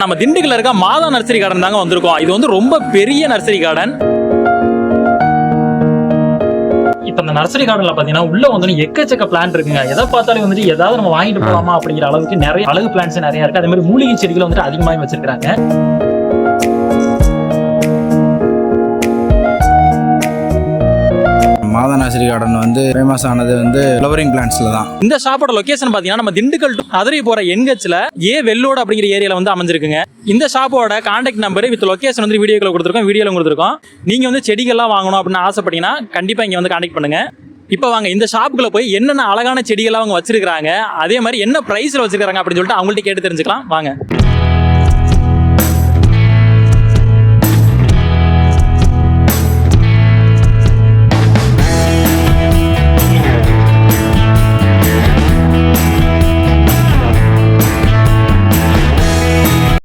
நம்ம திண்டுக்கல்ல இருக்க மாதா நர்சரி கார்டன் தாங்க வந்திருக்கோம். இது வந்து ரொம்ப பெரிய நர்சரி கார்டன். இப்ப இந்த நர்சரி கார்டன்ல பாத்தீங்கன்னா உள்ள வந்து எக்கச்சக்க பிளான்ட் இருக்குங்க. எதை பார்த்தாலும் வந்துட்டு ஏதாவது நம்ம வாங்கிட்டு போலாமா அப்படிங்கிற அளவுக்கு நிறைய அழகு பிளான்ட்ஸ் நிறைய இருக்கு. அதே மாதிரி மூலிகை செடிகள் வந்துட்டு அதிகமாக வச்சிருக்காங்க. மாதா நர்சரி கார்டன் வந்து ஃபேமஸ் ஆனது வந்து ஃப்ளவரிங் பிளான்ட்ஸ்ல தான். இந்த ஷாப்போட லொகேஷன் பாத்தீங்கன்னா நம்ம திண்டுக்கல் டு மதுரை போற என்ஹெச்ல வெள்ளோடு அப்படிங்கிற ஏரியால வந்து அமைஞ்சிருக்குங்க. இந்த ஷாப்போட கான்டாக்ட் நம்பர் வித் லொகேஷன் வந்து வீடியோக்குள்ள கொடுத்துருக்கோம், வீடியோல கொடுத்துருக்கோம். நீங்க வந்து செடிகள்லாம் வாங்கணும் அப்படின்னு ஆசைப்பட்டீங்கன்னா கண்டிப்பா இங்க வந்து கான்டாக்ட் பண்ணுங்க. இப்போ வாங்க இந்த ஷாப்புக்குள்ள போய் என்னென்ன அழகான செடிகள்லாம் அவங்க வச்சிருக்காங்க, அதே மாதிரி என்ன பிரைஸ்ல வச்சிருக்காங்க அப்படின்னு சொல்லிட்டு அவங்கள்ட்ட கேட்டு தெரிஞ்சுக்கலாம் வாங்க.